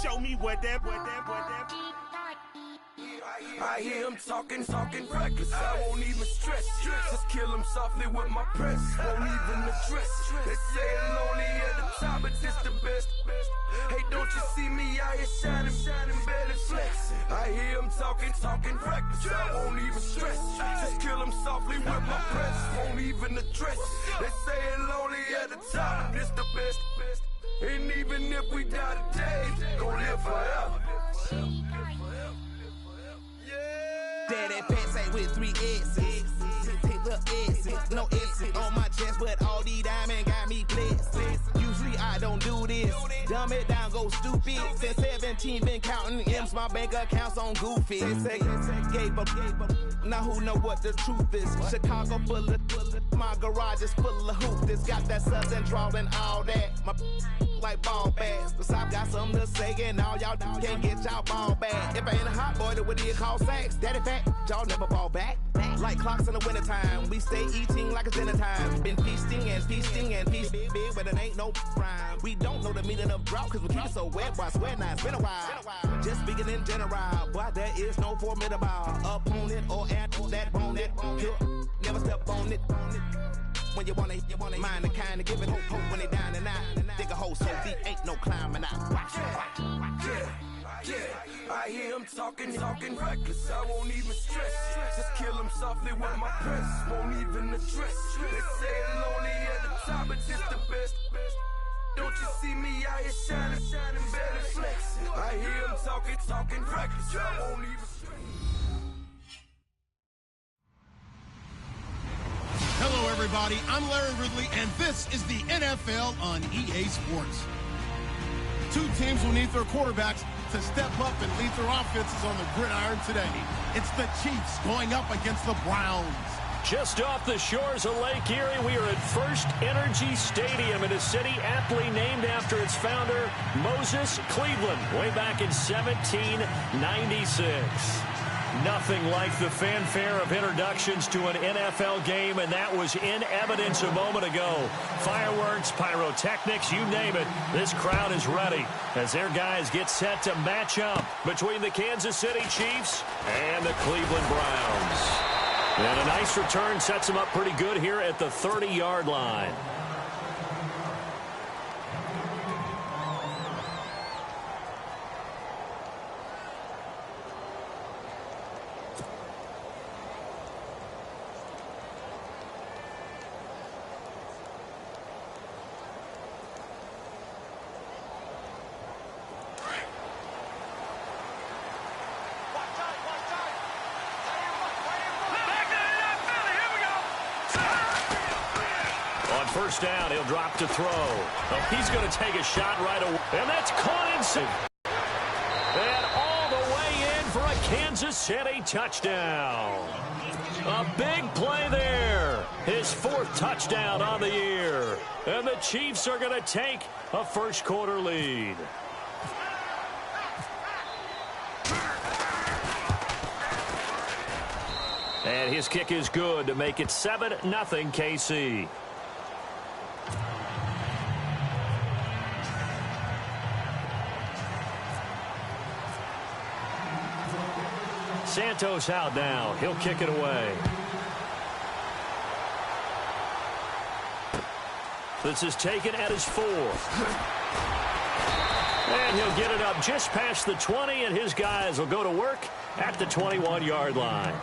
show me what that. I hear him talking reckless. I won't even stress. Just kill him softly with my press. Won't even address. They say it's lonely at the top, but this the best. Hey, don't you see me out here shining, barely flex. I hear him talking reckless. I won't even stress. Just kill him softly with my press. Won't even address. They say it's lonely at the top, but this the best. And even if we die today, gon' live forever. Daddy Patsy with 3 S's. Hit the S's, no S's on my chest, but all these diamonds got me blessed. Usually I don't do this. Dumb it down, go stupid. Since 17, been counting M's, my bank account's on goofy. Say, gave up. Now who know what the truth is? Chicago full of, my garage is full of hoop. This got that southern drawl and all that. My like ball bags. The South got something to say, and all y'all can't get y'all ball back. If I ain't a hot boy, then what do you call sacks? Daddy fat, y'all never fall back. Like clocks in the wintertime, we stay eating like it's dinner time. Been feasting and feasting big, but it ain't no rhyme. We don't know the meaning of drought, cause we keep it so wet, boy, I swear now it's been a while. Just speaking in general, boy, there is no formidable opponent or at that bone that never step on it. When you wanna mind the kind of give it hope when they down and out. Dig a hole so deep, ain't no climbing out. Yeah, I hear him talking reckless. I won't even stress. Just kill him softly with my press. Won't even address. They say it's lonely at the top, but this the best. Don't you see me out here shining, barely flex. I hear him talking reckless. I won't even stress. Hello, everybody. I'm Larry Ridley, and this is the NFL on EA Sports. Two teams will need their quarterbacks to step up and lead their offenses on the gridiron today. It's the Chiefs going up against the Browns. Just off the shores of Lake Erie, we are at First Energy Stadium in a city aptly named after its founder, Moses Cleveland, way back in 1796. Nothing like the fanfare of introductions to an NFL game, and that was in evidence a moment ago. Fireworks, pyrotechnics, you name it. This crowd is ready as their guys get set to match up between the Kansas City Chiefs and the Cleveland Browns. And a nice return sets them up pretty good here at the 30-yard line. First down, he'll drop to throw. Oh, he's going to take a shot right away. And that's caught inside. And all the way in for a Kansas City touchdown. A big play there. His 4th touchdown on the year. And the Chiefs are going to take a first-quarter lead. And his kick is good to make it 7-0 KC. Santos out now. He'll kick it away. This is taken at his 4. And he'll get it up just past the 20, and his guys will go to work at the 21-yard line.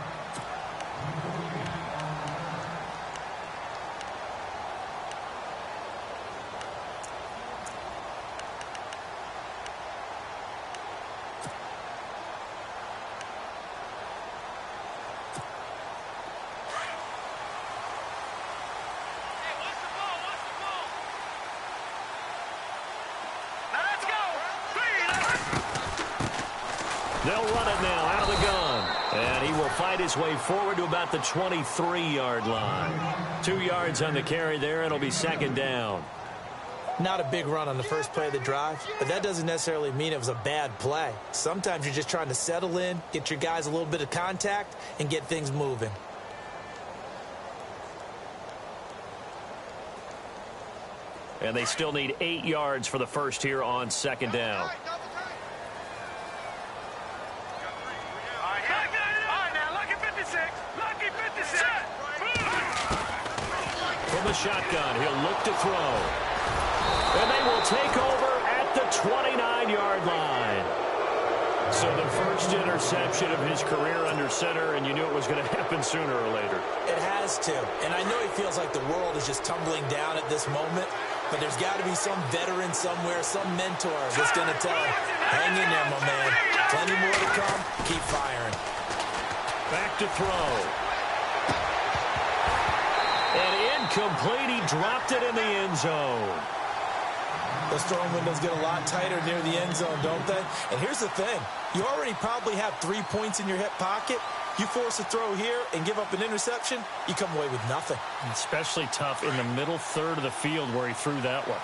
They'll run it now out of the gun. And he will fight his way forward to about the 23-yard line. 2 yards on the carry there. It'll be second down. Not a big run on the first play of the drive, but that doesn't necessarily mean it was a bad play. Sometimes you're just trying to settle in, get your guys a little bit of contact, and get things moving. And they still need 8 yards for the first here on second down. the shotgun. He'll look to throw. And they will take over at the 29-yard line. So the first interception of his career under center, and you knew it was going to happen sooner or later. It has to. And I know he feels like the world is just tumbling down at this moment, but there's got to be some veteran somewhere, some mentor that's going to tell him, hang in there, my man. Plenty more to come. Keep firing. Back to throw. And incomplete. He dropped it in the end zone. Those throwing windows get a lot tighter near the end zone, don't they? And here's the thing. You already probably have 3 points in your hip pocket. You force a throw here and give up an interception, you come away with nothing. Especially tough in the middle third of the field where he threw that one.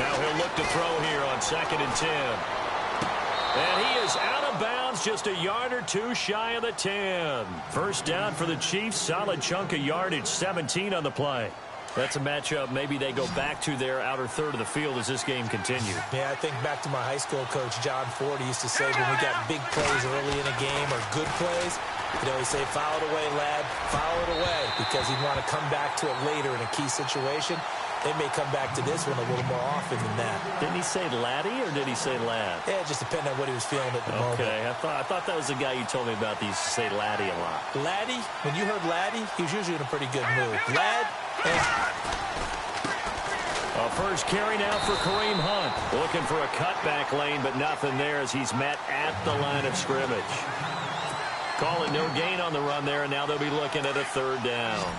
Now he'll look to throw here on 2nd and 10. And he is out of bounds, just a yard or two shy of the 10. First down for the Chiefs, solid chunk of yardage, 17 on the play. That's a matchup maybe they go back to their outer third of the field as this game continues. Yeah, I think back to my high school coach, John Ford. He used to say when we got big plays early in a game or good plays, he'd always say, foul it away, lad, foul it away, because he'd want to come back to it later in a key situation. They may come back to this one a little more often than that. Didn't he say laddie or did he say lad? Yeah, it just depended on what he was feeling at the moment. Okay, I thought that was the guy you told me about that used to say laddie a lot. Laddie, when you heard laddie, he was usually in a pretty good mood. Lad, A first carry now for Kareem Hunt. Looking for a cutback lane, but nothing there as he's met at the line of scrimmage. Call it no gain on the run there, and now they'll be looking at a 3rd down.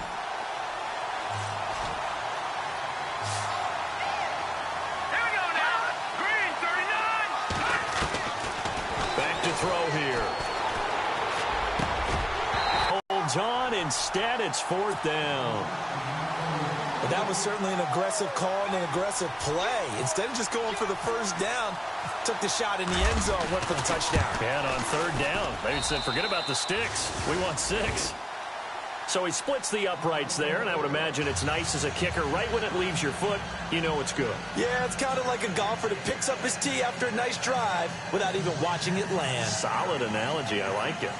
Throw here. Holds on. Instead, it's 4th down. But that was certainly an aggressive call and an aggressive play. Instead of just going for the first down, took the shot in the end zone, went for the touchdown. And on 3rd down, they said, forget about the sticks. We want 6. So he splits the uprights there, and I would imagine it's nice as a kicker. Right when it leaves your foot, you know it's good. Yeah, it's kind of like a golfer that picks up his tee after a nice drive without even watching it land. Solid analogy. I like it.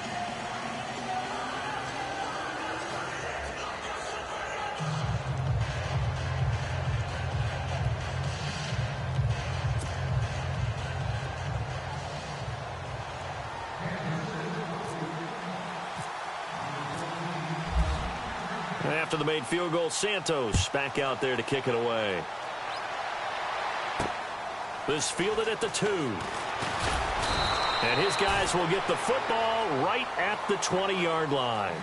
After the made field goal, Santos back out there to kick it away. This fielded at the 2. And his guys will get the football right at the 20-yard line.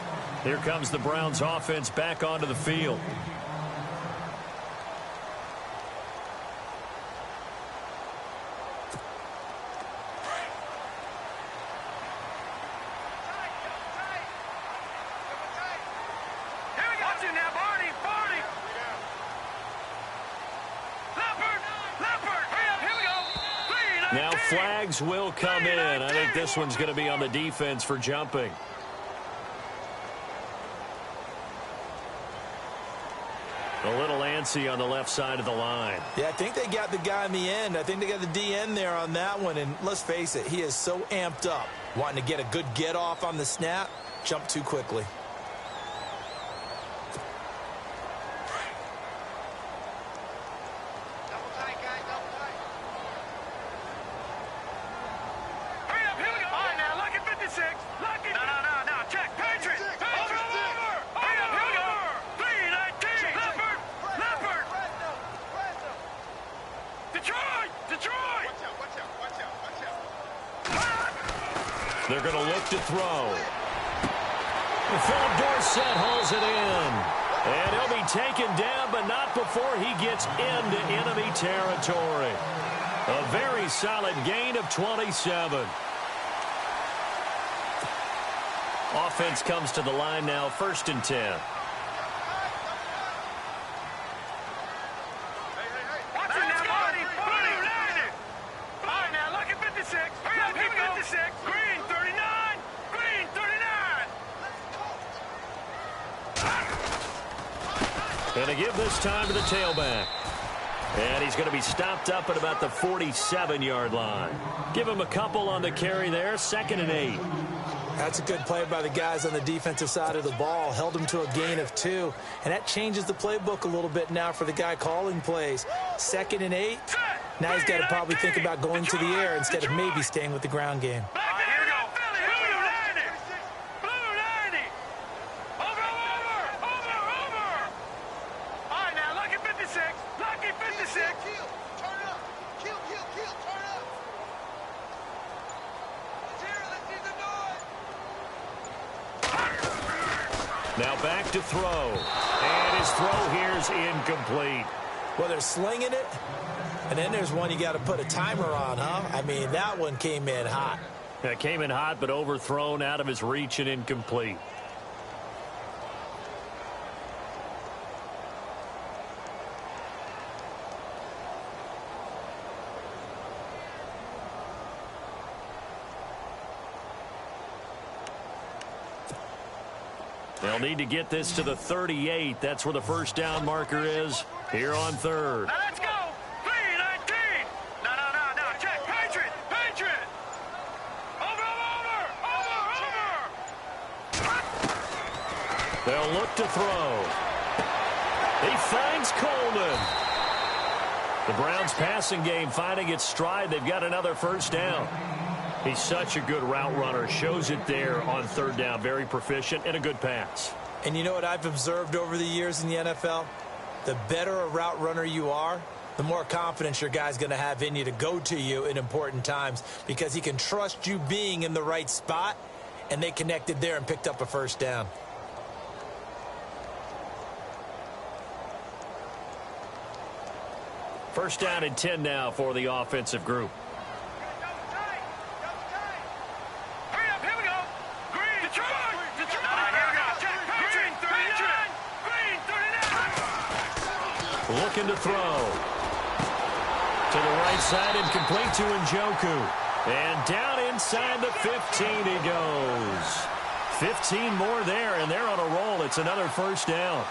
Here comes the Browns offense back onto the field. Now flags will come in. I think this one's going to be on the defense for jumping. A little antsy on the left side of the line. Yeah, I think they got the guy in the end. I think they got the DN there on that one. And let's face it, he is so amped up, wanting to get a good get off on the snap, jump too quickly. They're going to look to throw. Philip Dorsett hauls it in. And he'll be taken down, but not before he gets into enemy territory. A very solid gain of 27. Offense comes to the line now, 1st and 10. And to give this time to the tailback. And he's going to be stopped up at about the 47-yard line. Give him a couple on the carry there, 2nd and 8. That's a good play by the guys on the defensive side of the ball. Held him to a gain of 2. And that changes the playbook a little bit now for the guy calling plays. 2nd and 8. Now he's got to probably think about going to the air instead of maybe staying with the ground game. Now back to throw. And his throw here is incomplete. Well, they're slinging it. And then there's one you got to put a timer on, huh? I mean, that one came in hot. That came in hot, but overthrown, out of his reach and incomplete. They'll need to get this to the 38. That's where the first down marker is here on 3rd. Now let's go. 3-19. No. Check. Patriot. Over. They'll look to throw. He finds Coleman. The Browns passing game finding its stride. They've got another first down. He's such a good route runner. Shows it there on 3rd down. Very proficient and a good pass. And you know what I've observed over the years in the NFL? The better a route runner you are, the more confidence your guy's going to have in you to go to you in important times because he can trust you being in the right spot, and they connected there and picked up a first down. First down and 10 now for the offensive group. Looking to throw. To the right side and complete to Njoku. And down inside the 15 he goes. 15 more there, and they're on a roll. It's another first down.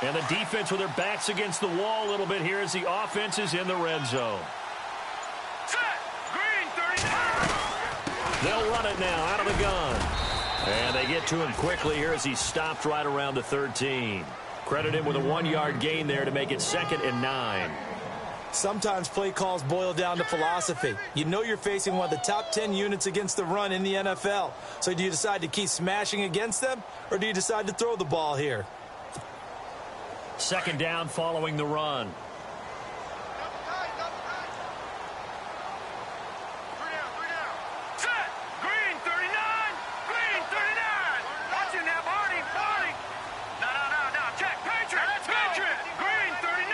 And the defense with their backs against the wall a little bit here as the offense is in the red zone. Set. Green 39. They'll run it now out of the gun. And they get to him quickly here as he stopped right around the 13. Credit him with a 1-yard gain there to make it 2nd and 9. Sometimes play calls boil down to philosophy. You know you're facing one of the top 10 units against the run in the NFL. So do you decide to keep smashing against them, or do you decide to throw the ball here? 2nd down following the run. Set. Green 39. Green 39. Watch him now, Barney. No. Check. Patriot. Green 39.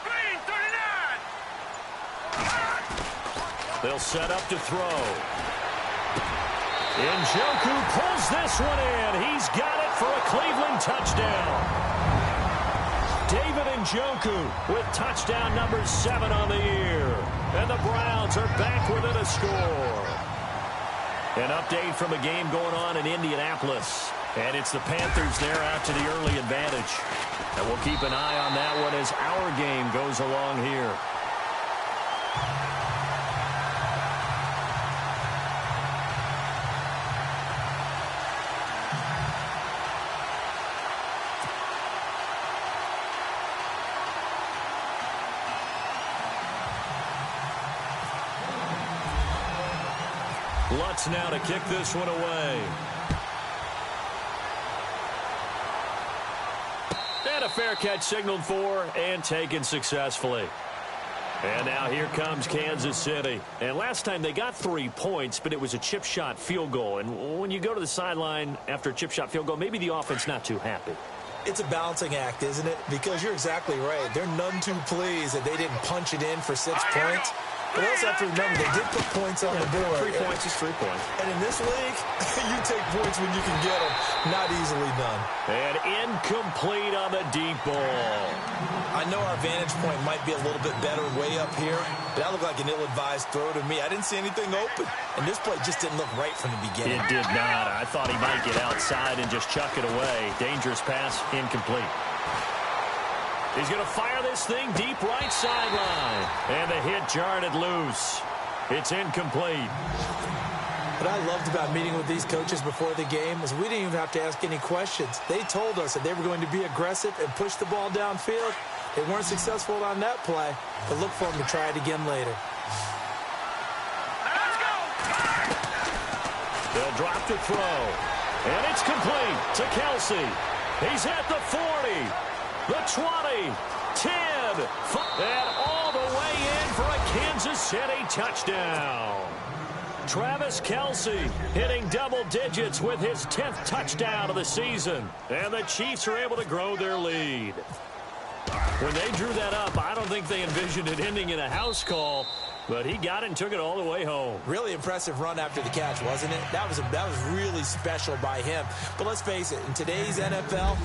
Green 39. They'll set up to throw. Njoku pulls this one in. He's got it for a Cleveland touchdown. David Njoku with touchdown number 7 on the year. And the Browns are back within a score. An update from a game going on in Indianapolis. And it's the Panthers there out to the early advantage. And we'll keep an eye on that one as our game goes along here. Lutz now to kick this one away. And a fair catch signaled for and taken successfully. And now here comes Kansas City. And last time they got 3 points, but it was a chip shot field goal. And when you go to the sideline after a chip shot field goal, maybe the offense not too happy. It's a balancing act, isn't it? Because you're exactly right. They're none too pleased that they didn't punch it in for 6 points. But also have to remember, they did put points on the board. 3 points is 3 points. And in this league, you take points when you can get them. Not easily done. And incomplete on the deep ball. I know our vantage point might be a little bit better way up here, but that looked like an ill-advised throw to me. I didn't see anything open, and this play just didn't look right from the beginning. It did not. I thought he might get outside and just chuck it away. Dangerous pass, incomplete. He's going to fire this thing deep right sideline. And the hit jarred it loose. It's incomplete. What I loved about meeting with these coaches before the game was we didn't even have to ask any questions. They told us that they were going to be aggressive and push the ball downfield. They weren't successful on that play, but look for them to try it again later. Let's go! They'll drop to throw. And it's complete to Kelsey. He's at the 40, the 20, 10, 5, and all the way in for a Kansas City touchdown. Travis Kelsey hitting double digits with his 10th touchdown of the season. And the Chiefs are able to grow their lead. When they drew that up, I don't think they envisioned it ending in a house call, but he got it and took it all the way home. Really impressive run after the catch, wasn't it? That was really special by him. But let's face it, in today's NFL,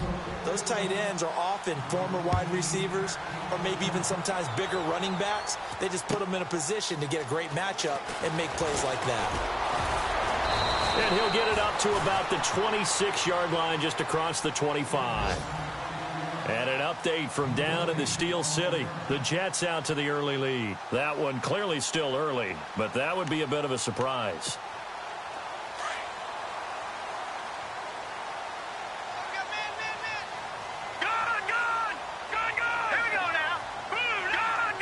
those tight ends are often former wide receivers or maybe even sometimes bigger running backs. They just put them in a position to get a great matchup and make plays like that. And he'll get it up to about the 26-yard line just across the 25. And an update from down in the Steel City. The Jets out to the early lead. That one clearly still early, but that would be a bit of a surprise. Gun! Here we go now. Boom! Gun!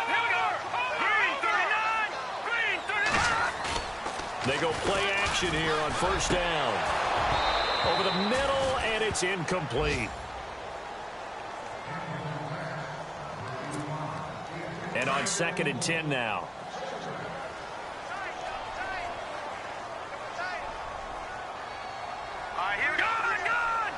Here we go. Green 39. They go play action here on first down. Over the middle, and it's incomplete. And on 2nd and 10 now. Here we go. Gun!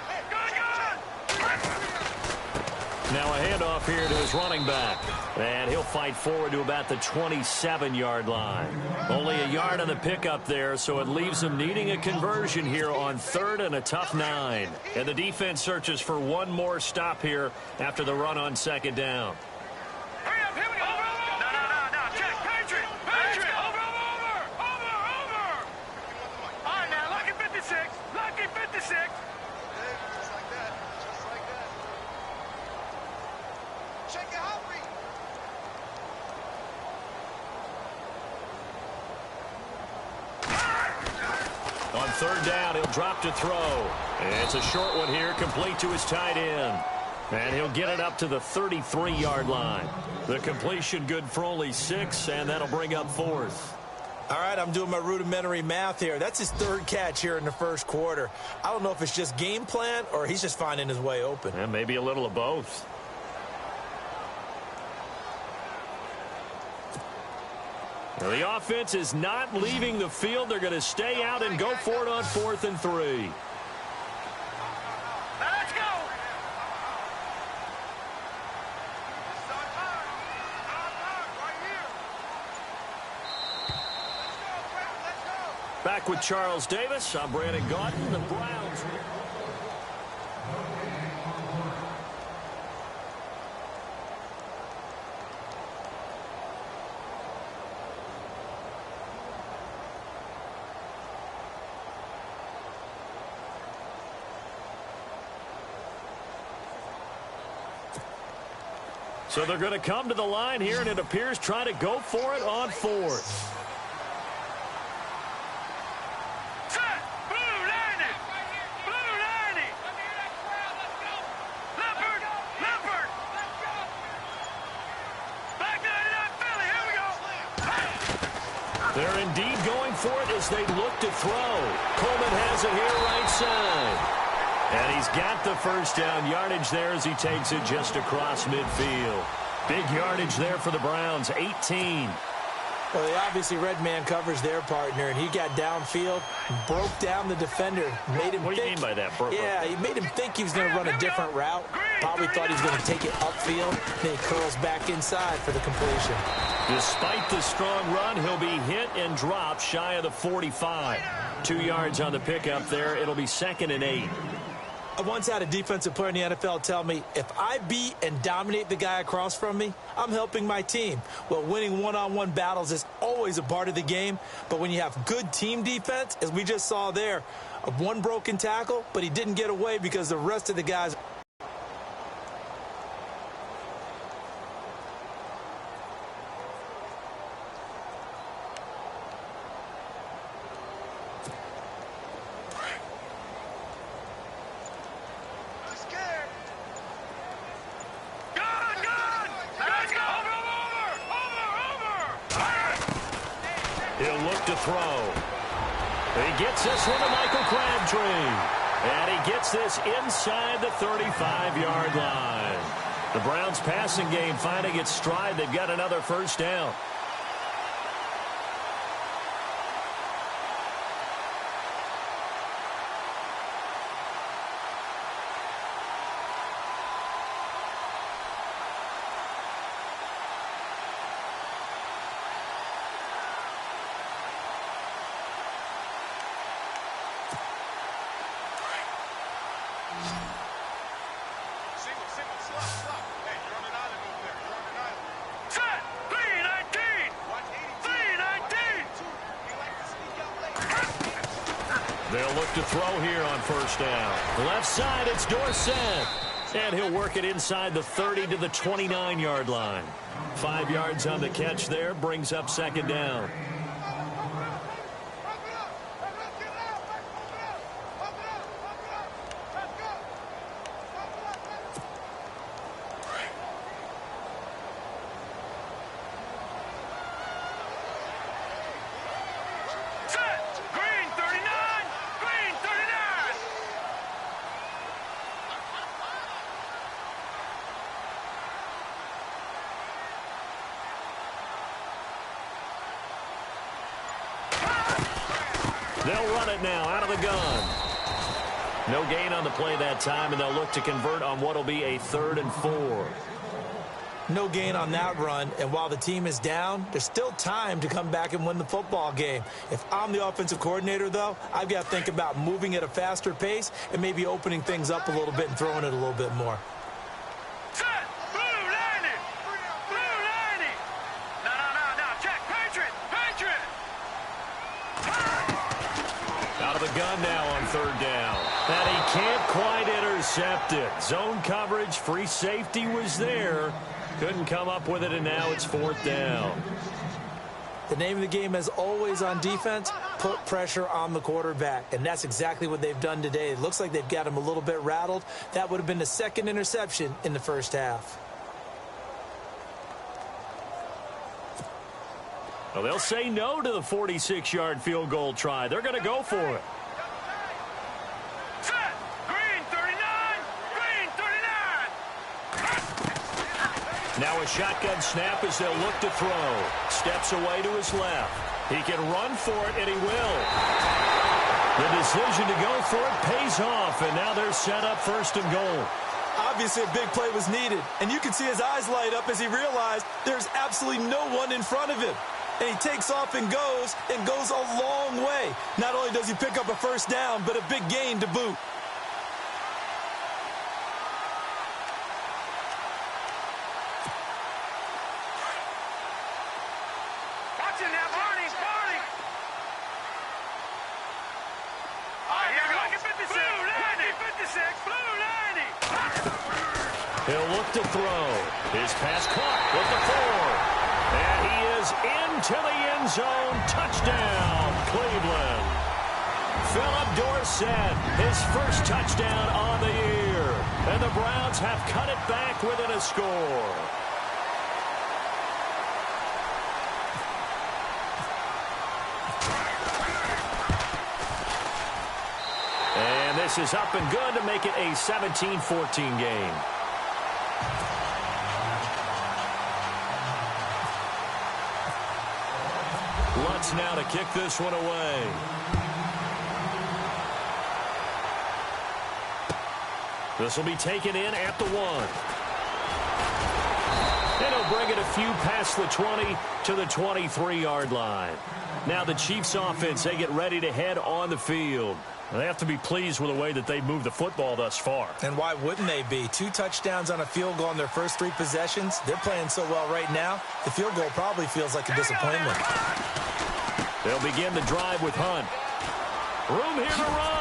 Now a handoff here to his running back. And he'll fight forward to about the 27-yard line. Only a yard on the pickup there, so it leaves him needing a conversion here on 3rd and a tough 9. And the defense searches for one more stop here after the run on 2nd down. Hurry up, here we go. No, check. Patriot. Over. All right, now, lucky 56. Just like that. Shake it, Humphrey. On 3rd down, he'll drop to throw. It's a short one here, complete to his tight end. And he'll get it up to the 33-yard line. The completion good for only 6, and that'll bring up 4th. All right, I'm doing my rudimentary math here. That's his 3rd catch here in the first quarter. I don't know if it's just game plan or he's just finding his way open. And maybe a little of both. Well, the offense is not leaving the field. They're going to stay out and go for it on 4th and 3. Let's go. Back with Charles Davis. I'm Brandon Gaudin. The Browns. So they're going to come to the line here, and it appears trying to go for it on 4th. Set. Blue 90. Leopard. Back 99 Philly. Here we go. They're indeed going for it as they look to throw. Coleman has it here right side. And he's got the first down yardage there as he takes it just across midfield. Big yardage there for the Browns, 18. Well, they obviously read man coverage their partner, and he got downfield, broke down the defender, made him What do you mean by that? Yeah, he made him think he was going to run a different route. Probably thought he was going to take it upfield. Then he curls back inside for the completion. Despite the strong run, he'll be hit and dropped shy of the 45. 2 yards on the pickup there. It'll be 2nd and 8. I once had a defensive player in the NFL tell me, if I beat and dominate the guy across from me, I'm helping my team. Well, winning one-on-one battles is always a part of the game, but when you have good team defense, as we just saw there, one broken tackle, but he didn't get away because the rest of the guys... He'll look to throw. He gets this one to Michael Crabtree. And he gets this inside the 35-yard line. The Browns passing game finding its stride. They've got another first down. They'll look to throw here on first down. Left side, it's Dorsett. And he'll work it inside the 30 to the 29-yard line. 5 yards on the catch there, brings up 2nd down. They'll run it now out of the gun. No gain on the play that time, and they'll look to convert on what will be a 3rd and 4. No gain on that run, and while the team is down, there's still time to come back and win the football game. If I'm the offensive coordinator, though, I've got to think about moving at a faster pace and maybe opening things up a little bit and throwing it a little bit more. Out of the gun now on 3rd down. And he can't quite intercept it. Zone coverage, free safety was there. Couldn't come up with it, and now it's 4th down. The name of the game, as always on defense, put pressure on the quarterback. And that's exactly what they've done today. It looks like they've got him a little bit rattled. That would have been the 2nd interception in the first half. Well, they'll say no to the 46-yard field goal try. They're going to go for it. Set. Green 39. Green 39. Now a shotgun snap as they'll look to throw. Steps away to his left. He can run for it, and he will. The decision to go for it pays off, and now they're set up 1st and goal. Obviously, a big play was needed, and you can see his eyes light up as he realized there's absolutely no one in front of him. And he takes off and goes a long way. Not only does he pick up a first down, but a big gain to boot. Watch it now, Barney. Barney. Oh, here we go. 56. Blue 90. 56. Blue 90. He'll look to throw. His pass caught with the 4. And he is into the end zone. Touchdown, Cleveland. Philip Dorsett, his first touchdown on the year. And the Browns have cut it back within a score. And this is up and good to make it a 17-14 game. Lutz now to kick this one away. This will be taken in at the 1. And he'll bring it a few past the 20 to the 23-yard line. Now the Chiefs offense, they get ready to head on the field. They have to be pleased with the way that they've moved the football thus far. And why wouldn't they be? 2 touchdowns on a field goal in their first 3 possessions. They're playing so well right now, the field goal probably feels like a disappointment. They'll begin the drive with Hunt. Room here to run.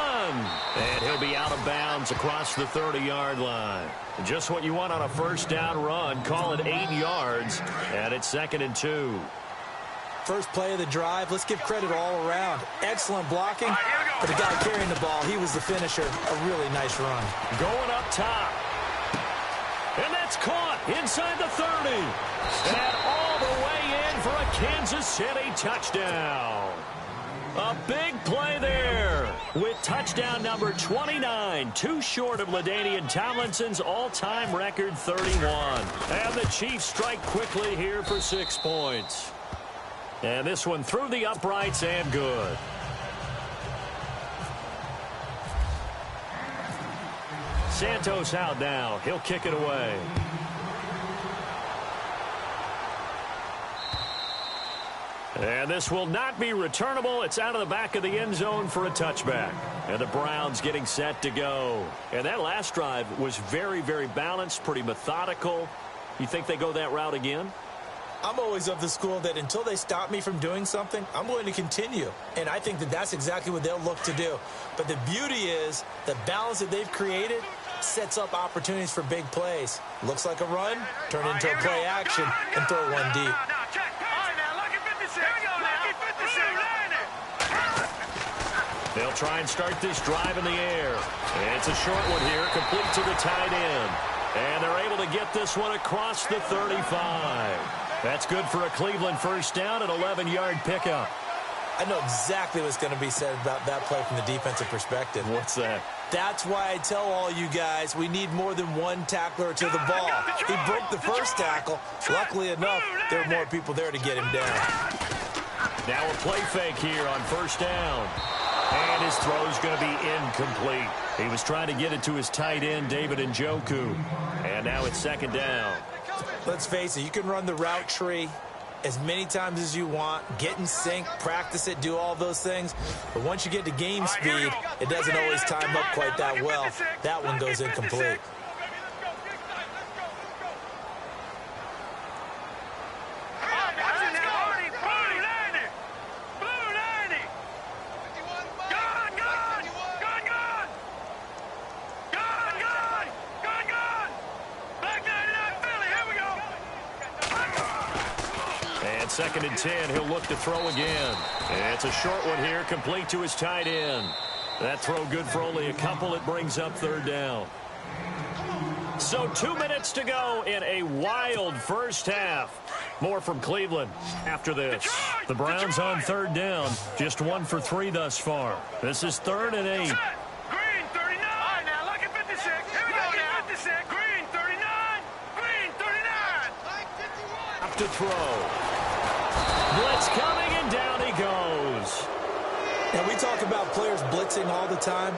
And he'll be out of bounds across the 30-yard line. Just what you want on a first down run. Call it 8 yards. And it's 2nd and 2. First play of the drive. Let's give credit all around. Excellent blocking. But the guy carrying the ball, he was the finisher. A really nice run. Going up top. And that's caught inside the 30. And all the way in for a Kansas City touchdown. A big play there with touchdown number 29, too short of LaDainian Tomlinson's all-time record 31. And the Chiefs strike quickly here for 6 points. And this one through the uprights and good. Santos out now. He'll kick it away. And this will not be returnable. It's out of the back of the end zone for a touchback. And the Browns getting set to go. And that last drive was very, very balanced, pretty methodical. You think they go that route again? I'm always of the school that until they stop me from doing something, I'm going to continue. And I think that that's exactly what they'll look to do. But the beauty is the balance that they've created sets up opportunities for big plays. Looks like a run, turn into a play action, and throw one deep. They'll try and start this drive in the air. And it's a short one here, complete to the tight end. And they're able to get this one across the 35. That's good for a Cleveland first down, an 11-yard pickup. I know exactly what's going to be said about that play from the defensive perspective. What's that? That's why I tell all you guys we need more than one tackler to the ball. He broke the first tackle. Luckily enough, there were more people there to get him down. Now a play fake here on first down. And his throw's going to be incomplete. He was trying to get it to his tight end, David Njoku. And now it's 2nd down. Let's face it, you can run the route tree as many times as you want, get in sync, practice it, do all those things. But once you get to game speed, it doesn't always time up quite that well. That one goes incomplete. And 2nd and 10, he'll look to throw again. And it's a short one here, complete to his tight end. That throw good for only a couple. It brings up 3rd down. So 2 minutes to go in a wild first half. More from Cleveland after this. The Browns on 3rd down, just 1 for 3 thus far. This is 3rd and 8. Green 39. Now look at 56. Here we go now. 56. Green 39. Green 39. Up to throw. Blitz coming, and down he goes. And we talk about players blitzing all the time.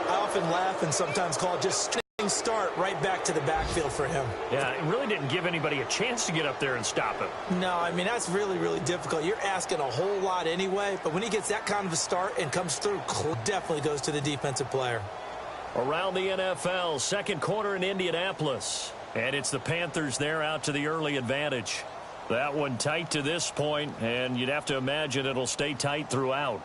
I often laugh and sometimes call it just start right back to the backfield for him. Yeah, it really didn't give anybody a chance to get up there and stop him. No, I mean, that's really, really difficult. You're asking a whole lot anyway, but when he gets that kind of a start and comes through, definitely goes to the defensive player. Around the NFL, 2nd quarter in Indianapolis. And it's the Panthers there out to the early advantage. That one tight to this point, and you'd have to imagine it'll stay tight throughout.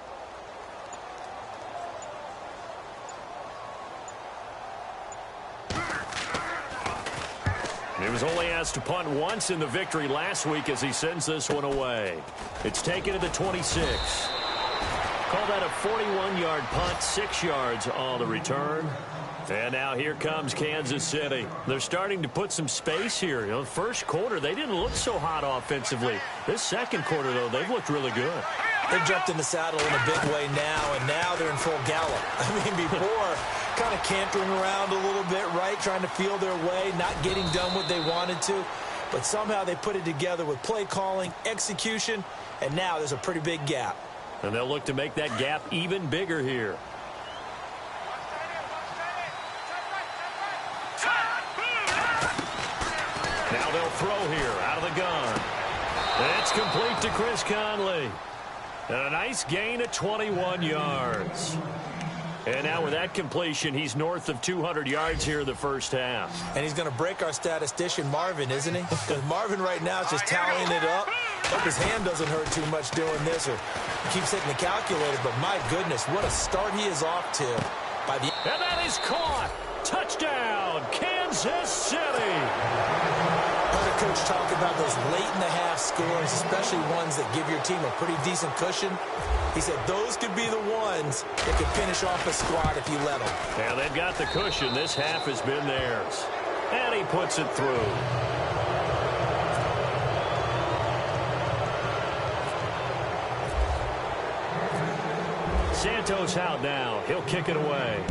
He was only asked to punt once in the victory last week as he sends this one away. It's taken to the 26. Call that a 41-yard punt, 6 yards on the return. And now here comes Kansas City. They're starting to put some space here. You know, first quarter, they didn't look so hot offensively. This 2nd quarter, though, they've looked really good. They jumped in the saddle in a big way now, and now they're in full gallop. I mean, before, kind of cantering around a little bit, right, trying to feel their way, not getting done what they wanted to. but somehow they put it together with play calling, execution, and now there's a pretty big gap. And they'll look to make that gap even bigger here. Now they'll throw here out of the gun. It's complete to Chris Conley. And a nice gain of 21 yards. And now with that completion, he's north of 200 yards here in the first half. And he's going to break our statistician Marvin, isn't he? Because Marvin right now is just tallying it up. Hope his hand doesn't hurt too much doing this, or he keeps hitting the calculator. But my goodness, what a start he is off to. And that is caught. Touchdown, Kansas City. Heard a coach talk about those late-in-the-half scores, especially ones that give your team a pretty decent cushion. He said those could be the ones that could finish off a squad if you let them. Yeah, they've got the cushion. This half has been theirs. And he puts it through. Santos out now. He'll kick it away.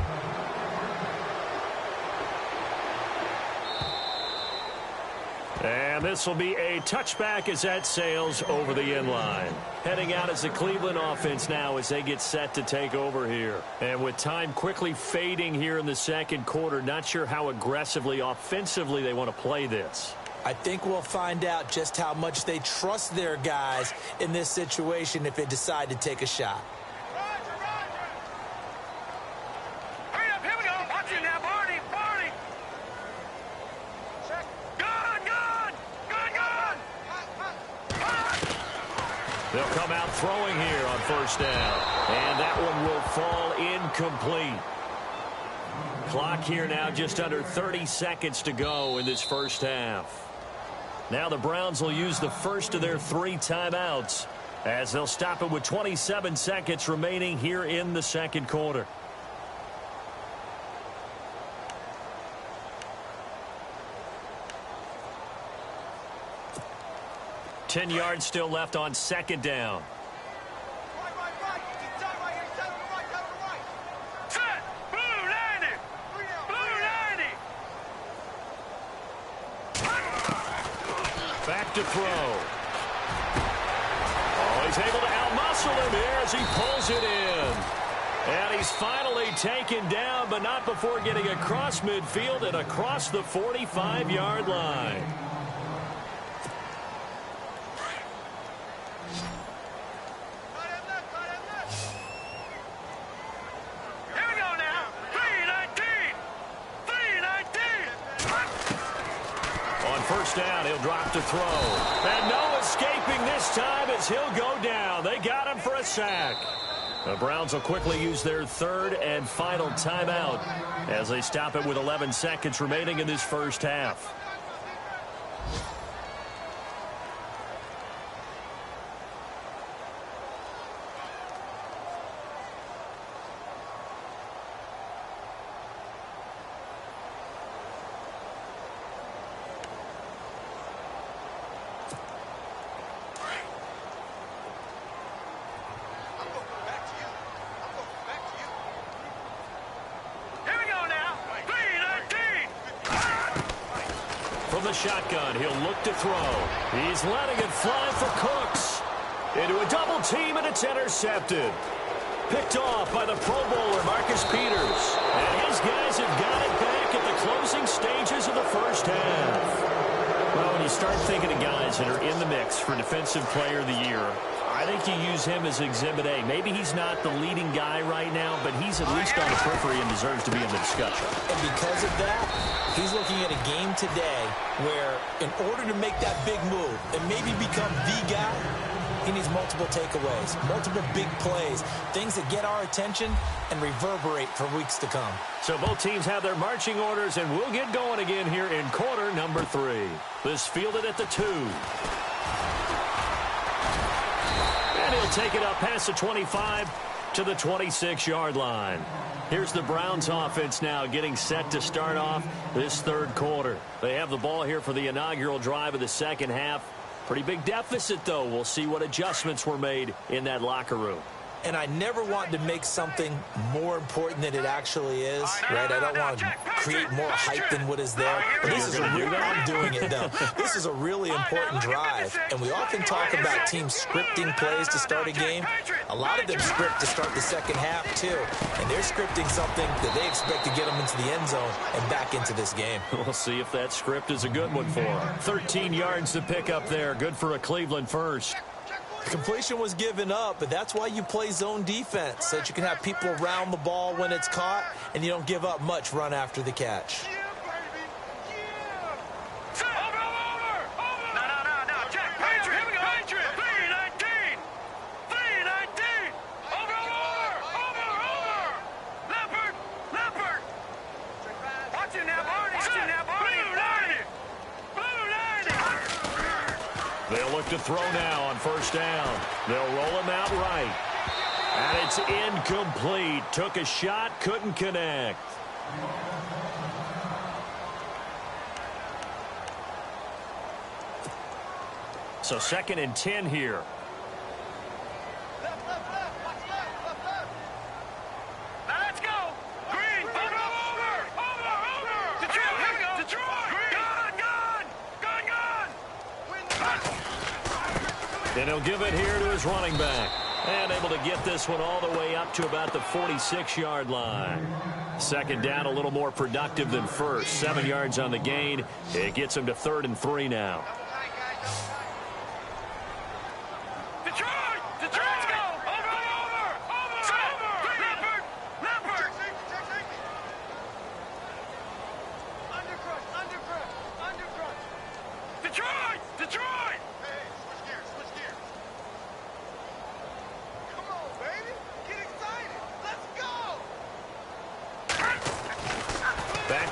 And this will be a touchback as that sails over the end line. Heading out as the Cleveland offense now as they get set to take over here. And with time quickly fading here in the second quarter, not sure how aggressively, offensively they want to play this. I think we'll find out just how much they trust their guys in this situation if they decide to take a shot. Hurry up, here we go. Watch it now, Barney. They'll come out throwing here on first down. And that one will fall incomplete. Clock here now just under 30 seconds to go in this first half. Now the Browns will use the first of their 3 timeouts as they'll stop it with 27 seconds remaining here in the second quarter. Ten yards still left on second down. Right. Keep down right here. Down to the right. Set. Blue 90. Blue 90. Back to throw. Oh, he's able to outmuscle him here as he pulls it in. And he's finally taken down, but not before getting across midfield and across the 45-yard line. Down, he'll drop to throw. And no escaping this time as he'll go down. They got him for a sack. The Browns will quickly use their third and final timeout as they stop it with 11 seconds remaining in this first half. From the shotgun, he'll look to throw. He's letting it fly for Cooks. Into a double team, and it's intercepted. Picked off by the Pro Bowler, Marcus Peters. And his guys have got it back at the closing stages of the first half. Well, when you start thinking of guys that are in the mix for Defensive Player of the Year, I think you use him as Exhibit A. Maybe he's not the leading guy right now, but he's at least on the periphery and deserves to be in the discussion. And because of that, he's looking at a game today where in order to make that big move and maybe become the guy, he needs multiple takeaways, multiple big plays, things that get our attention and reverberate for weeks to come. So both teams have their marching orders, and we'll get going again here in quarter number 3. This fielded at the 2. And he'll take it up past the 25 to the 26-yard line. Here's the Browns offense now getting set to start off this third quarter. They have the ball here for the inaugural drive of the second half. Pretty big deficit, though. We'll see what adjustments were made in that locker room. and I never want to make something more important than it actually is, right? I don't want to create more hype than what is there. But this is a real, I'm doing it, though. This is a really important drive, and we often talk about teams scripting plays to start a game. A lot of them script to start the second half, too, and they're scripting something that they expect to get them into the end zone and back into this game. We'll see if that script is a good one for them. 13 yards to pick up there. Good for a Cleveland first. The completion was given up, but that's why you play zone defense, so that you can have people around the ball when it's caught, and you don't give up much run after the catch. They'll look to throw now on first down. They'll roll him out right. And it's incomplete. Took a shot, couldn't connect. So 2nd and 10 here. And he'll give it here to his running back. And able to get this one all the way up to about the 46-yard line. 2nd down, a little more productive than first. 7 yards on the gain. It gets him to 3rd and 3 now.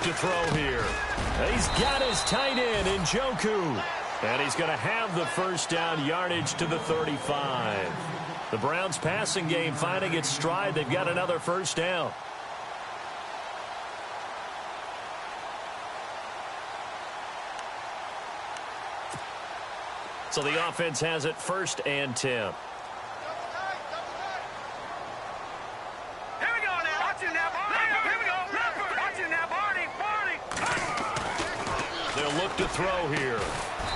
To throw here. He's got his tight end in Njoku. And he's going to have the first down, yardage to the 35. The Browns passing game finding its stride. They've got another first down. So the offense has it 1st and 10. Look to throw here.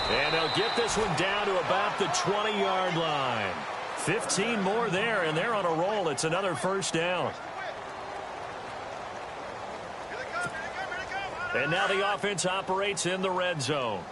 And they'll get this one down to about the 20-yard line. 15 more there, and they're on a roll. It's another first down. And now the offense operates in the red zone.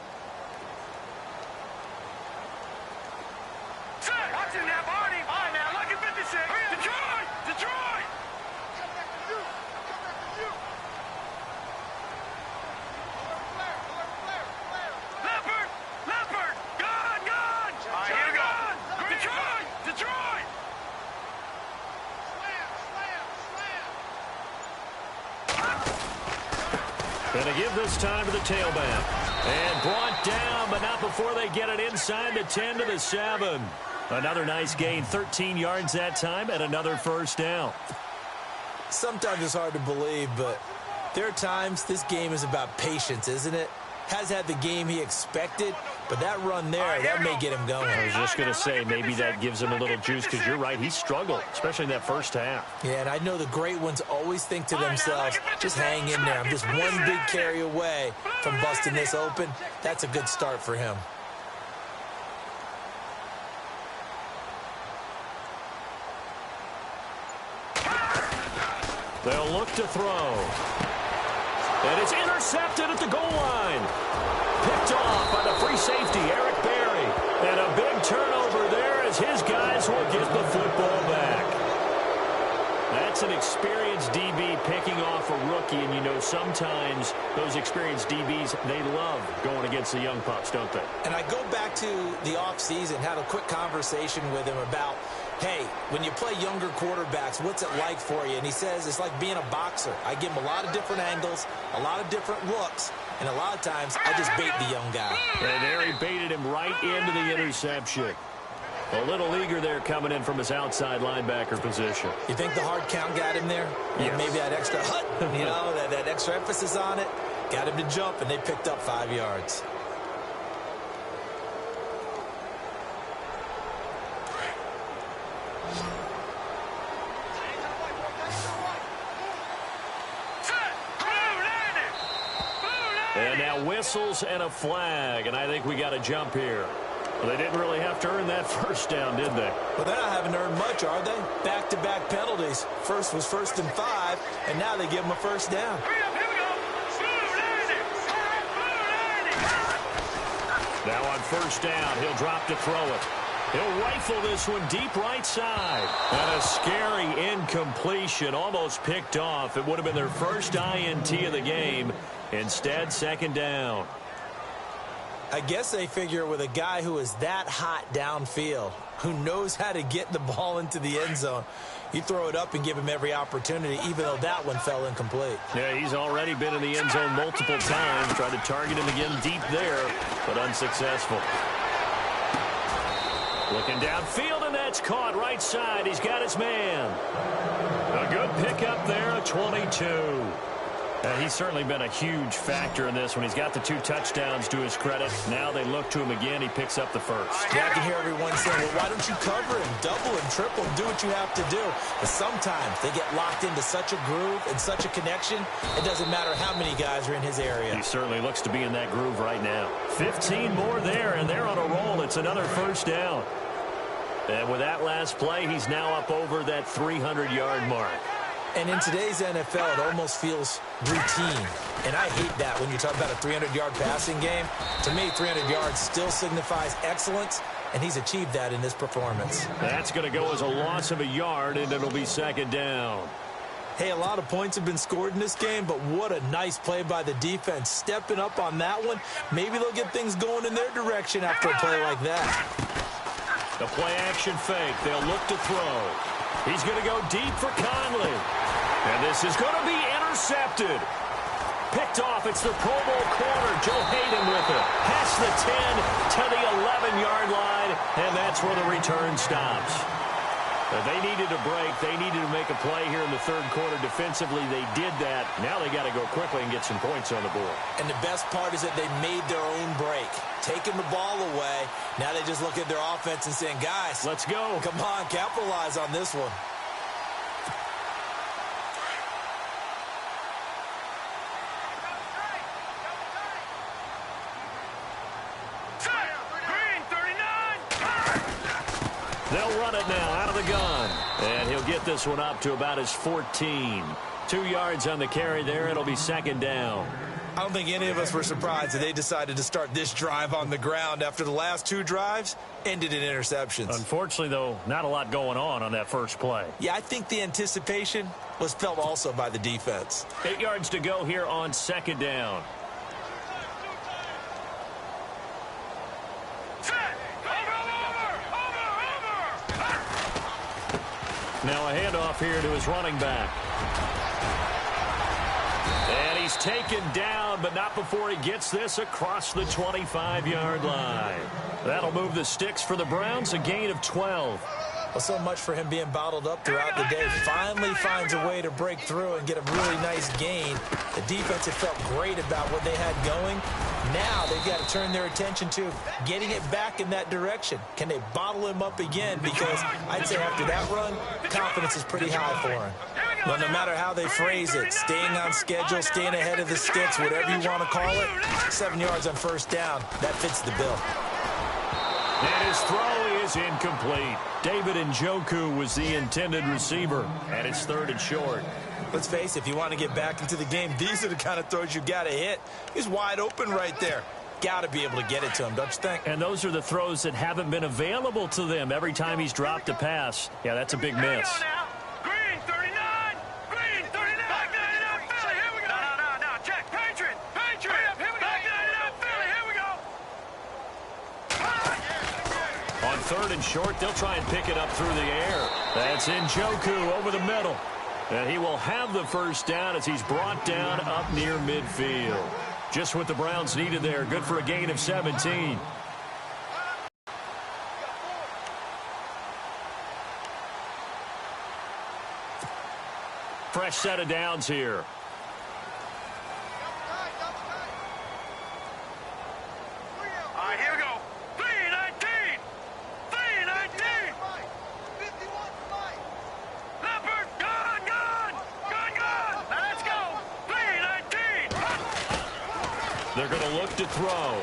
Going to give this time to the tailback. And brought down, but not before they get it inside the 10 to the 7. Another nice gain, 13 yards that time, and another first down. Sometimes it's hard to believe, but there are times this game is about patience, isn't it? Has had the game he expected, but that run there, that may get him going. I was just going to say, maybe that gives him a little juice, because you're right, he struggled, especially in that first half. Yeah, and I know the great ones always think to themselves, just hang in there. I'm just one big carry away from busting this open. That's a good start for him. They'll look to throw. And it's intercepted at the goal line. Picked off by the free safety, Eric Berry. And a big turnover there as his guys will get the football back. That's an experienced DB picking off a rookie, and you know sometimes those experienced DBs, they love going against the young pups, don't they? And I go back to the offseason, had a quick conversation with him about, hey, when you play younger quarterbacks, what's it like for you? And he says it's like being a boxer. I give him a lot of different angles, a lot of different looks, and a lot of times I just bait the young guy. And there he baited him right into the interception. A little eager there coming in from his outside linebacker position. You think the hard count got him there? Yes. Maybe that extra that extra emphasis on it got him to jump, and they picked up 5 yards. Now whistles and a flag, and I think we got a jump here. Well, they didn't really have to earn that first down, did they? Well, they're not having to earn much, are they? Back-to-back penalties. First was 1st and 5, and now they give them a first down. Now on first down, he'll drop to throw it. He'll rifle this one deep right side. And a scary incompletion, almost picked off. It would have been their first INT of the game. Instead, second down. I guess they figure with a guy who is that hot downfield, who knows how to get the ball into the end zone, you throw it up and give him every opportunity, even though that one fell incomplete. Yeah, he's already been in the end zone multiple times. Tried to target him again deep there, but unsuccessful. Looking downfield, and that's caught right side. He's got his man. A good pickup there, a 22. He's certainly been a huge factor in this one. He's got the 2 touchdowns to his credit. Now they look to him again. He picks up the first. Yeah, I can hear everyone saying, well, why don't you cover him, double him, triple him, do what you have to do. But sometimes they get locked into such a groove and such a connection, it doesn't matter how many guys are in his area. He certainly looks to be in that groove right now. 15 more there, and they're on a roll. It's another first down. And with that last play, he's now up over that 300-yard mark. And in today's NFL, it almost feels routine. And I hate that when you talk about a 300-yard passing game. To me, 300 yards still signifies excellence, and he's achieved that in this performance. That's going to go as a loss of a yard, and it'll be second down. Hey, a lot of points have been scored in this game, but what a nice play by the defense. Stepping up on that one, maybe they'll get things going in their direction after a play like that. The play-action fake. They'll look to throw. He's going to go deep for Conley. And this is going to be intercepted. Picked off. It's the Pro Bowl corner. Joe Hayden with it. Past the 10 to the 11-yard line, and that's where the return stops. They needed a break. They needed to make a play here in the third quarter. Defensively, they did that. Now they got to go quickly and get some points on the board. And the best part is that they made their own break. Taking the ball away. Now they just look at their offense and saying, guys, let's go. Come on, capitalize on this one. They'll run it now out of the gun. And he'll get this one up to about his 14. 2 yards on the carry there. It'll be second down. I don't think any of us were surprised that they decided to start this drive on the ground after the last 2 drives ended in interceptions. Unfortunately, though, not a lot going on that first play. Yeah, I think the anticipation was felt also by the defense. 8 yards to go here on second down. Now a handoff here to his running back. And he's taken down, but not before he gets this across the 25-yard line. That'll move the sticks for the Browns, a gain of 12. Well, so much for him being bottled up throughout the day. Finally finds a way to break through and get a really nice gain. The defense had felt great about what they had going. Now they've got to turn their attention to getting it back in that direction. Can they bottle him up again? Because I'd say after that run, confidence is pretty high for him. Well, no matter how they phrase it, staying on schedule, staying ahead of the sticks, whatever you want to call it, 7 yards on first down, that fits the bill. And his throw is incomplete. David Njoku was the intended receiver, and it's third and short. Let's face it, if you want to get back into the game, these are the kind of throws you got to hit. He's wide open right there. Got to be able to get it to him, don't you think? And those are the throws that haven't been available to them every time he's dropped a pass. Yeah, that's a big miss. Green 39! Green 39! Back 99 Philly, here we go! No, check. Patriot! Here we go! Back 99 Philly, here we go! On third and short, they'll try and pick it up through the air. That's Njoku over the middle. And he will have the first down as he's brought down up near midfield. Just what the Browns needed there. Good for a gain of 17. Fresh set of downs here. All right, here we go. 319! 319! 51 fight. Leopard, gun! Now let's go. 319! They're going to look to throw.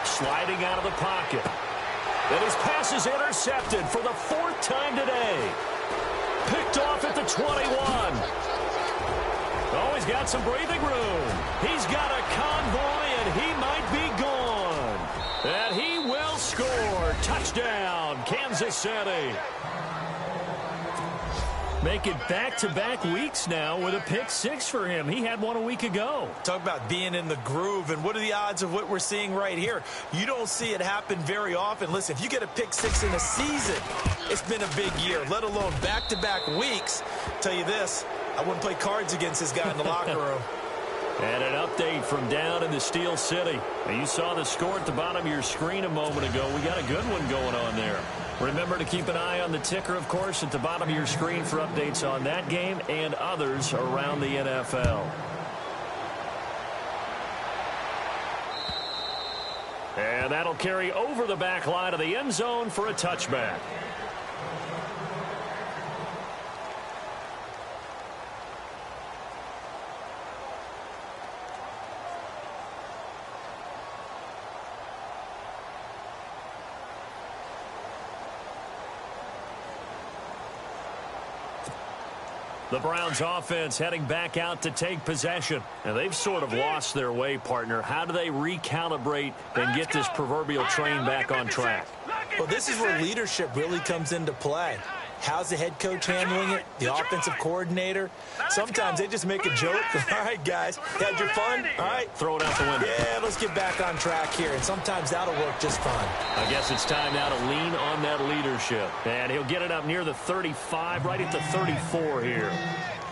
Sliding out of the pocket. And his pass is intercepted for the 4th time today. Picked off at the 21. Oh, he's got some breathing room. He's got a convoy, and he might be gone. And he will score. Touchdown, Kansas City. Make it back-to-back weeks now with a pick 6 for him. He had one a week ago. Talk about being in the groove, and what are the odds of what we're seeing right here? You don't see it happen very often. Listen, if you get a pick 6 in a season, it's been a big year, let alone back-to-back weeks. Tell you this, I wouldn't play cards against this guy in the locker room. And an update from down in the Steel City. Now, you saw the score at the bottom of your screen a moment ago. We got a good one going on there. Remember to keep an eye on the ticker, of course, at the bottom of your screen for updates on that game and others around the NFL. And that'll carry over the back line of the end zone for a touchback. The Browns offense heading back out to take possession. And they've sort of lost their way, partner. How do they recalibrate and get this proverbial train back on track? Well, this is where leadership really comes into play. How's the head coach handling it? The offensive coordinator? Sometimes they just make a joke. All right, guys, had your fun? All right. Throw it out the window. Yeah, let's get back on track here. And sometimes that'll work just fine. I guess it's time now to lean on that leadership. And he'll get it up near the 35, right at the 34 here.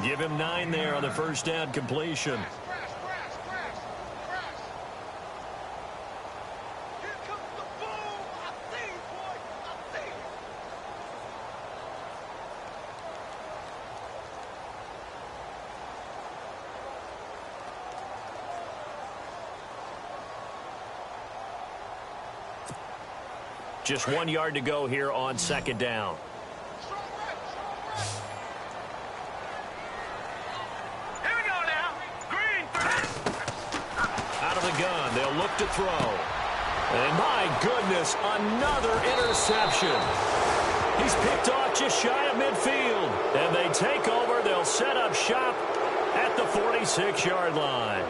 Give him 9 there on the first down completion. Just 1 yard to go here on second down. Here we go now. Green. Out of the gun, they'll look to throw. And my goodness, another interception. He's picked off just shy of midfield. And they take over. They'll set up shop at the 46-yard line.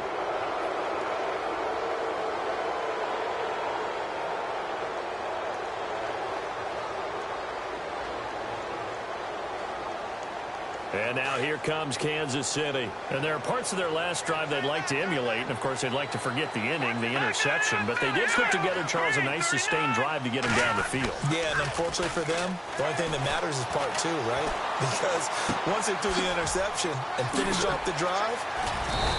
And now here comes Kansas City. And there are parts of their last drive they'd like to emulate. And, of course, they'd like to forget the inning, the interception. But they did put together, Charles, a nice sustained drive to get him down the field. Yeah, and unfortunately for them, the only thing that matters is part 2, right? Because once they threw the interception and finished off the drive,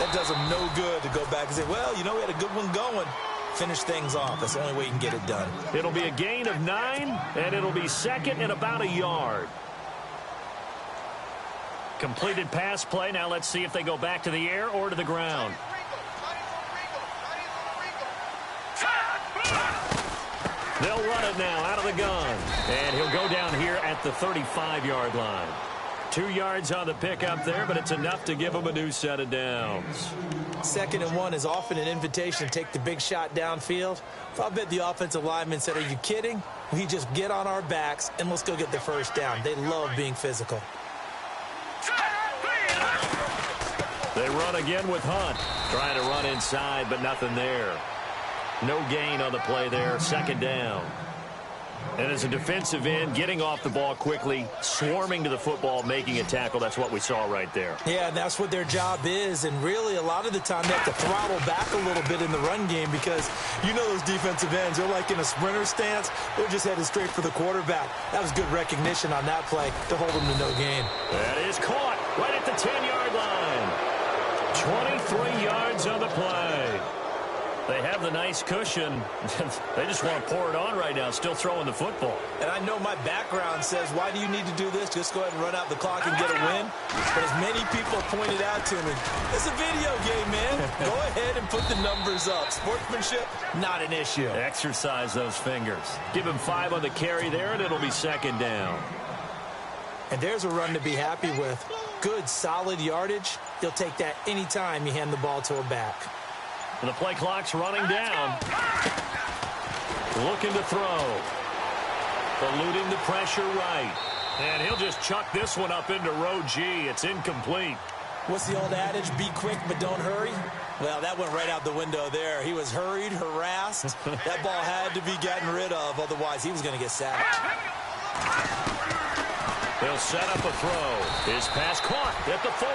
that does them no good to go back and say, well, you know, we had a good one going. Finish things off. That's the only way you can get it done. It'll be a gain of 9, and it'll be second and about a yard. Completed pass play. Now let's see if they go back to the air or to the ground. They'll run it now out of the gun. And he'll go down here at the 35-yard line. 2 yards on the pickup there, but it's enough to give them a new set of downs. 2nd and 1 is often an invitation to take the big shot downfield. I bet the offensive lineman said, are you kidding? We just get on our backs and let's go get the first down. They love being physical. They run again with Hunt. Trying to run inside, but nothing there. No gain on the play there. Second down. And as a defensive end, getting off the ball quickly, swarming to the football, making a tackle, that's what we saw right there. Yeah, and that's what their job is. And really, a lot of the time, they have to throttle back a little bit in the run game because you know those defensive ends, they're like in a sprinter stance. They're just headed straight for the quarterback. That was good recognition on that play to hold them to no gain. That is caught right at the 10-yard line. 23 yards on the play. They have the nice cushion. They just want to pour it on right now, still throwing the football. And I know my background says, why do you need to do this? Just go ahead and run out the clock and get a win. But as many people pointed out to me, it's a video game, man. Go ahead and put the numbers up. Sportsmanship, not an issue. Exercise those fingers. Give him 5 on the carry there, and it'll be second down. And there's a run to be happy with. Good, solid yardage. You'll take that anytime you hand the ball to a back. And the play clock's running down. Looking to throw. Eluding the pressure right. And he'll just chuck this one up into row G. It's incomplete. What's the old adage? Be quick, but don't hurry. Well, that went right out the window there. He was hurried, harassed. That ball had to be gotten rid of. Otherwise, he was going to get sacked. They'll set up a throw. His pass caught at the 4.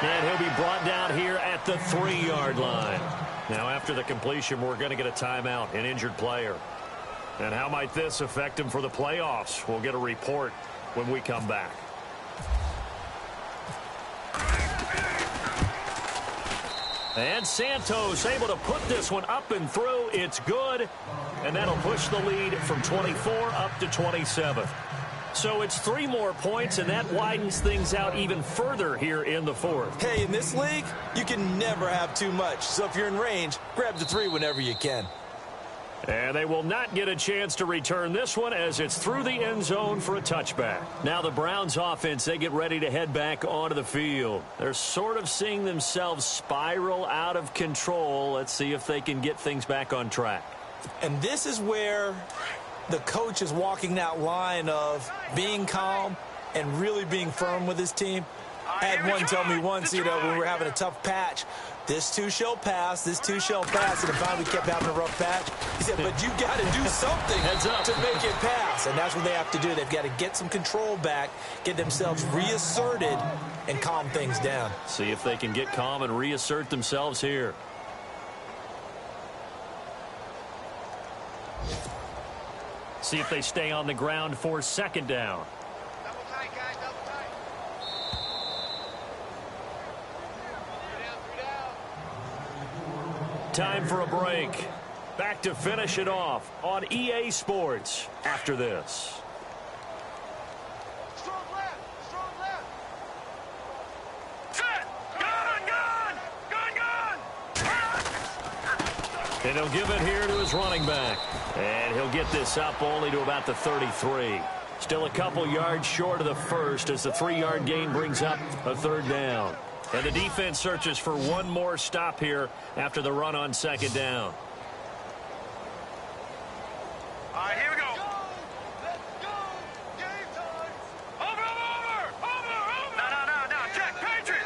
And he'll be brought down here at the 3-yard line. Now, after the completion, we're going to get a timeout, an injured player. And how might this affect him for the playoffs? We'll get a report when we come back. And Santos able to put this one up and through. It's good. And that'll push the lead from 24 up to 27. So it's 3 more points, and that widens things out even further here in the 4th. Hey, in this league, you can never have too much. So if you're in range, grab the 3 whenever you can. And they will not get a chance to return this one as it's through the end zone for a touchback. Now the Browns offense, they get ready to head back onto the field. They're sort of seeing themselves spiral out of control. Let's see if they can get things back on track. And this is where the coach is walking that line of being calm and really being firm with his team. I had one tell me once, when we were having a tough patch, this too shall pass, this too shall pass, and if finally we kept having a rough patch, he said, but you got to do something to make it pass, and that's what they have to do. They've got to get some control back, get themselves reasserted, and calm things down. See if they can get calm and reassert themselves here. See if they stay on the ground for 2nd down. Double tight, guys, double tight. 3 down. Time for a break. Back to finish it off on EA Sports after this. Strong left, strong left. Set! Gun! And he'll give it here to his running back. And he'll get this up only to about the 33. Still a couple yards short of the first as the 3-yard gain brings up a 3rd down. And the defense searches for one more stop here after the run on 2nd down. All right, here we go. Let's go. Game time. Over! No. Check. Patriot.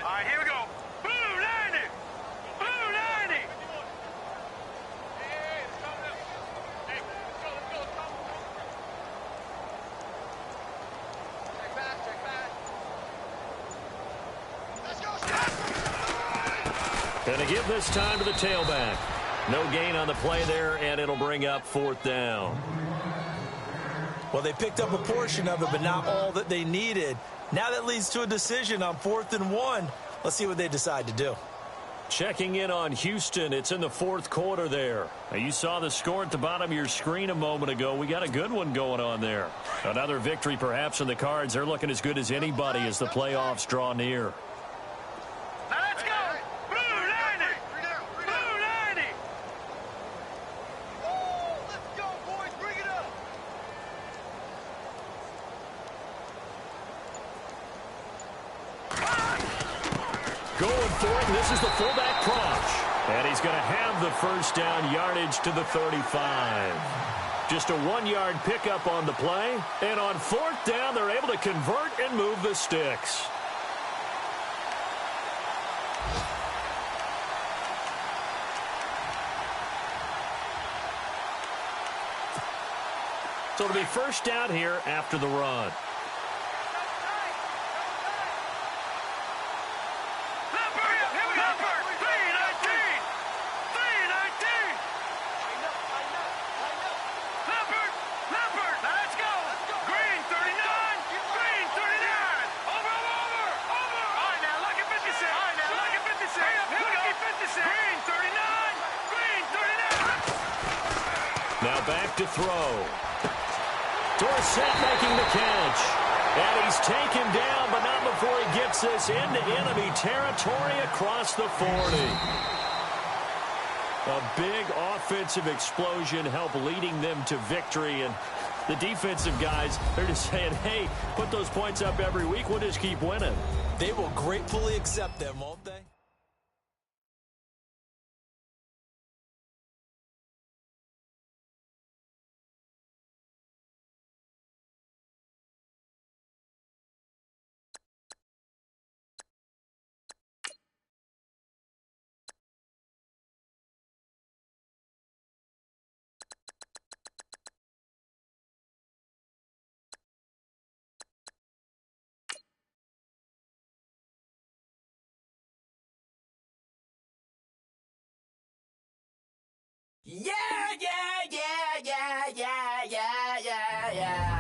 All right, here we go. Blue 90. Hey, let's go now. Hey, let's go. Check back. Let's go. And to give this time to the tailback. No gain on the play there, and it'll bring up 4th down. Well, they picked up a portion of it, but not all that they needed. Now that leads to a decision on 4th and 1. Let's see what they decide to do. Checking in on Houston. It's in the 4th quarter there. Now, you saw the score at the bottom of your screen a moment ago. We got a good one going on there. Another victory perhaps in the cards. They're looking as good as anybody as the playoffs draw near. Now let's go. Blue 90. Blue 90. Oh, let's go, boys. Bring it up. Going for it. This is the fullback Proch. And he's going to have the 1st down yardage to the 35. Just a 1-yard pickup on the play. And on 4th down, they're able to convert and move the sticks. So it'll be 1st down here after the run. Now back to throw. Dorsett making the catch. And he's taken down, but not before he gets this into enemy territory across the 40. A big offensive explosion helped leading them to victory. And the defensive guys, they're just saying, hey, put those points up every week. We'll just keep winning. They will gratefully accept them, won't they? yeah, yeah, yeah, yeah.